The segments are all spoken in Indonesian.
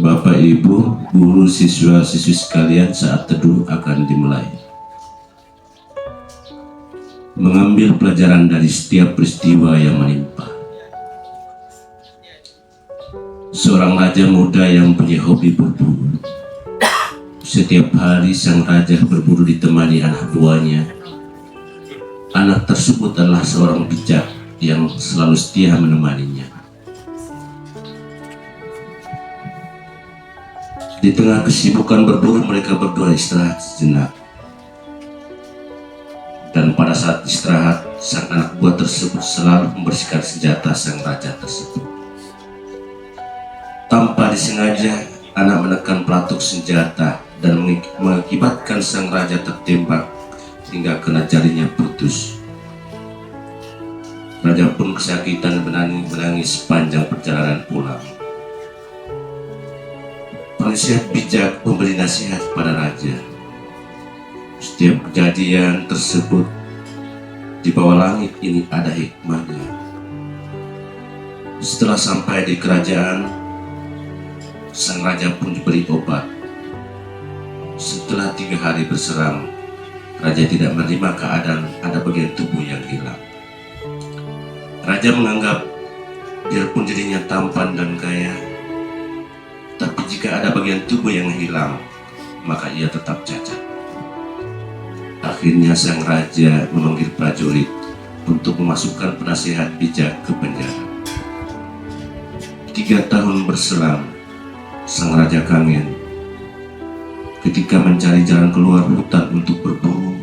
Bapak, Ibu, guru, siswa-siswi sekalian, saat teduh akan dimulai. Mengambil pelajaran dari setiap peristiwa yang menimpa. Seorang raja muda yang punya hobi berburu. Setiap hari sang raja berburu ditemani anak buahnya. Anak tersebut adalah seorang bijak yang selalu setia menemaninya. Di tengah kesibukan berburu, mereka berdua istirahat sejenak. Dan pada saat istirahat, sang anak buah tersebut selalu membersihkan senjata sang raja tersebut. Tanpa disengaja, anak menekan pelatuk senjata dan mengakibatkan sang raja tertembak hingga kena jarinya putus. Raja pun kesakitan menangis sepanjang perjalanan pulang. Penasihat bijak memberi nasihat pada raja. Setiap kejadian tersebut di bawah langit ini ada hikmahnya. Setelah sampai di kerajaan, sang raja pun diberi obat. Setelah 3 hari berselang, raja tidak menerima keadaan ada bagian tubuh yang hilang. Raja menganggap biarpun dirinya tampan dan kaya, tapi jika ada bagian tubuh yang hilang, maka ia tetap cacat. Akhirnya sang raja memanggil prajurit untuk memasukkan penasihat bijak ke penjara. 3 tahun berselang, sang raja kangen. Ketika mencari jalan keluar hutan untuk berburu,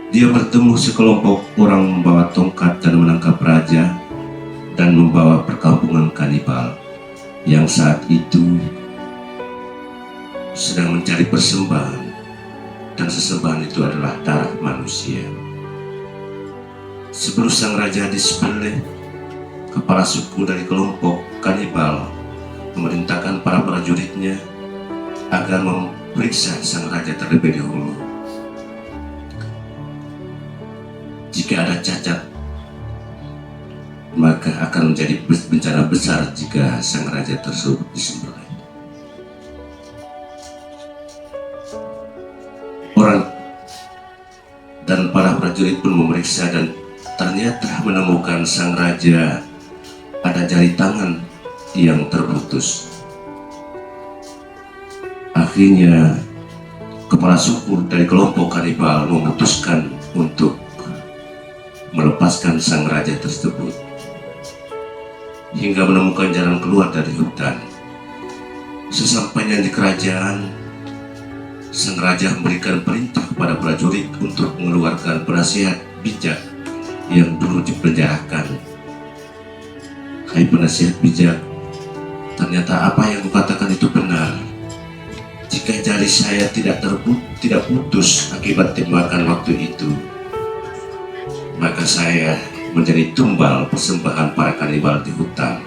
dia bertemu sekelompok orang membawa tongkat dan menangkap raja dan membawa perkampungan kanibal yang saat itu sedang mencari persembahan, dan sesembahan itu adalah darah manusia. Sebelum sang raja disembelih, kepala suku dari kelompok kanibal memerintahkan para prajuritnya agar memeriksa sang raja terlebih dahulu. Jika ada cacat, maka akan menjadi bencana besar jika sang raja tersebut disembelih. Orang dan para prajurit pun memeriksa dan ternyata menemukan sang raja ada jari tangan yang terputus. Akhirnya kepala suku dari kelompok kanibal memutuskan untuk melepaskan sang raja tersebut hingga menemukan jalan keluar dari hutan. Sesampainya di kerajaan, sang raja memberikan perintah kepada prajurit untuk mengeluarkan penasihat bijak yang dulu dipenjarakan. Hai penasihat bijak, ternyata apa yang kukatakan itu benar. Jika jari saya tidak putus akibat tembakan waktu itu, maka saya menjadi tumbal persembahan para kanibal di hutan.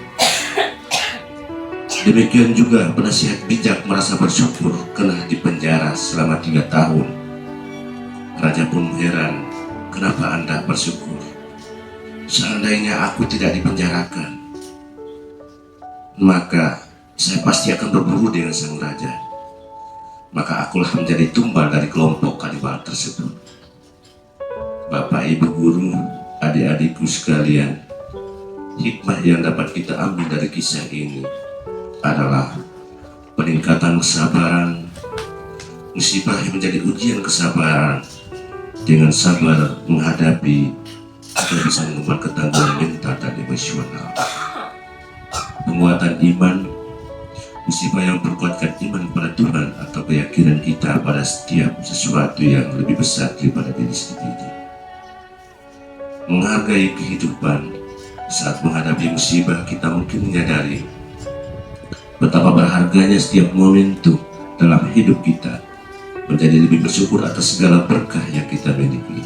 Demikian juga penasihat bijak merasa bersyukur kena dipenjara selama 3 tahun. Raja pun heran, kenapa Anda bersyukur? Seandainya aku tidak dipenjarakan, maka saya pasti akan berburu dengan sang raja. Maka akulah menjadi tumbal dari kelompok kanibal tersebut. Bapak, Ibu guru, adik-adikku sekalian, hikmah yang dapat kita ambil dari kisah ini adalah peningkatan kesabaran. Musibah yang menjadi ujian kesabaran, dengan sabar menghadapi agar bisa mengubah ketangguhan mental dan emosional. Penguatan iman, musibah yang memperkuatkan iman kepada Tuhan atau keyakinan kita pada setiap sesuatu yang lebih besar daripada diri sendiri. Menghargai kehidupan. Saat menghadapi musibah, kita mungkin menyadari betapa berharganya setiap momentum dalam hidup kita, menjadi lebih bersyukur atas segala berkah yang kita miliki.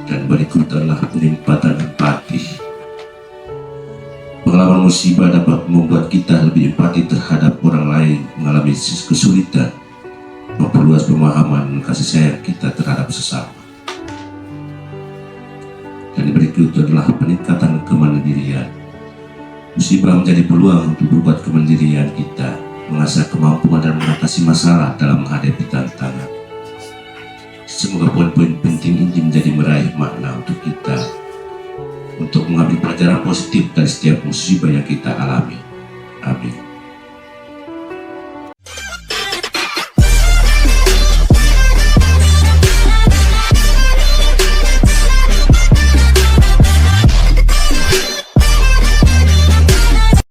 Dan berikut adalah peningkatan empati. Pengalaman musibah dapat membuat kita lebih empati terhadap orang lain mengalami kesulitan, memperluas pemahaman dan kasih sayang kita terhadap sesama. Dan berikut adalah peningkatan kemandirian. Musibah menjadi peluang untuk berbuat kemandirian pikiran kita, mengasah kemampuan dan mengatasi masalah dalam menghadapi tantangan. Semoga poin-poin penting ini menjadi meraih makna untuk kita, untuk mengambil pelajaran positif dari setiap musibah yang kita alami. Amin.